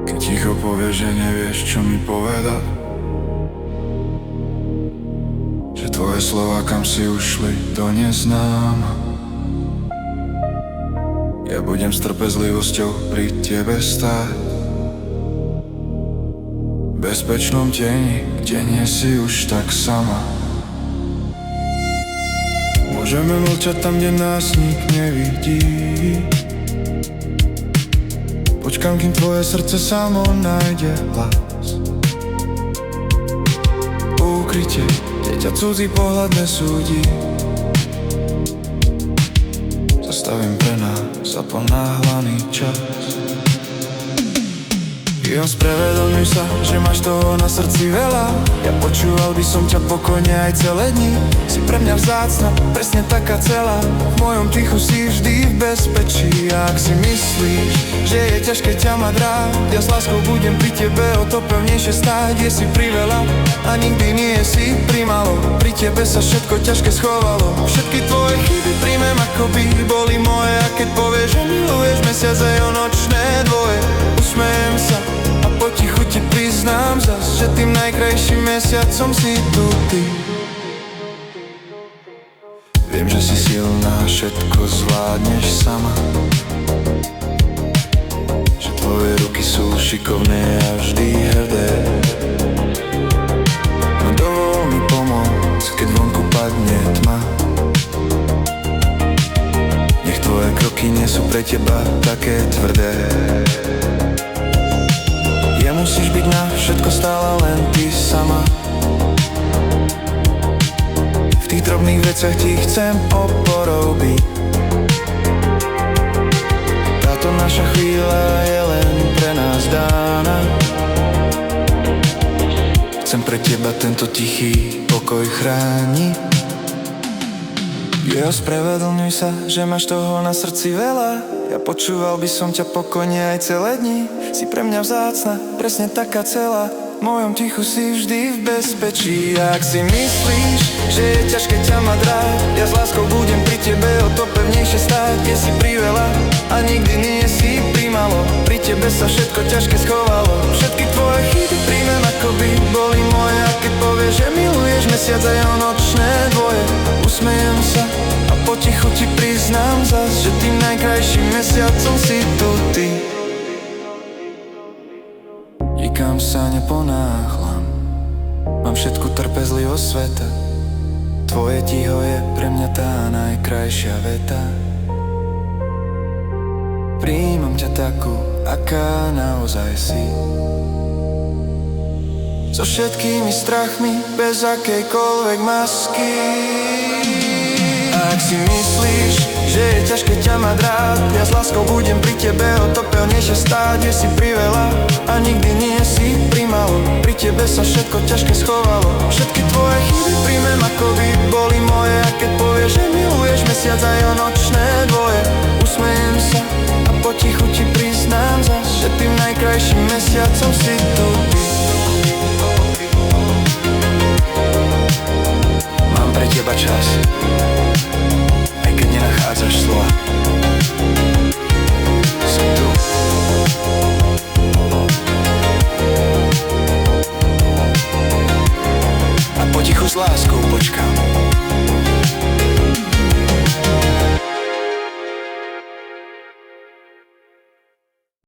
Keď ticho povieš, že nevieš, čo mi povedať, že tvoje slova kam si ušli do neznáma. Ja budem s trpezlivosťou pri tebe stáť, v bezpečnom tieni, kde nie si už tak sama. Môžeme mlčať tam, kde nás nik nevidí. Počkám, kým tvoje srdce samo nájde hlas. Ukrytie, kde ťa cudzí pohľad nesúdi. Zastavím pre nás za ponáhlaný čas. Spravedlňuj sa, že máš toho na srdci veľa. Ja počúval by som ťa pokojne aj celé dni. Si pre mňa vzácna, presne taká celá. V mojom tichu si vždy v bezpečí. A ak si myslíš, že je ťažké ťa mať rád, ja s láskou budem pri tebe o to pevnejšie stáť. Je si priveľa a nikdy nie si primalo. Pri tebe sa všetko ťažké schovalo. Všetky tvoje chyby príjmem ako by boli moje. A keď povieš, že miluješ mesiac aj o nočné dvoje, usmejem sa a potichu ti priznám zas, že tým najkrajším mesiacom si tu ty. Viem, že si silná, všetko zvládneš sama, že tvoje ruky sú šikovné a vždy hrdé. No dovol mi pomôcť, keď vonku padne tma. Nech tvoje kroky nie sú pre teba také tvrdé. Musíš byť na všetko stále len ty sama. V tých drobných veciach ti chcem oporou byť. Táto naša chvíľa je len pre nás dána. Chcem pre teba tento tichý pokoj chrániť. Spravedlňuj sa, že máš toho na srdci veľa. Ja počúval by som ťa pokojne aj celé dni. Si pre mňa vzácna, presne taká celá. V mojom tichu si vždy v bezpečí. A ak si myslíš, že je ťažké ťa mať rád, ja s láskou budem pri tebe o to pevnejšie stáť. Je si priveľa a nikdy nie si primalo. Pri tebe sa všetko ťažké schovalo. Všetky tvoje chyby príjmem ako by boli moje. A keď povieš, že miluješ mesiac aj o nočné dvoje, usmejem sa a potichu ti priznám zas, že tým najkrajším mesiacom si tu ty. Nikam sa neponáhlam, mám všetku trpezlivosť sveta. Tvoje ticho je pre mňa tá najkrajšia veta. Príjmam ťa takú, aká naozaj si, so všetkými strachmi, bez akejkoľvek masky. A ak si myslíš, že je ťažké ťa mať rád, ja s láskou budem pri tebe o to pevnejšie stáť. Je si priveľa a nikdy nie si primalo. Pri tebe sa všetko ťažké schovalo. Všetky tvoje chyby príjmem ako by boli moje. A keď povieš, že miluješ mesiac aj o nočné dvoje, usmejem sa a potichu ti priznám zas, že tým najkrajším mesiacom si tu ty.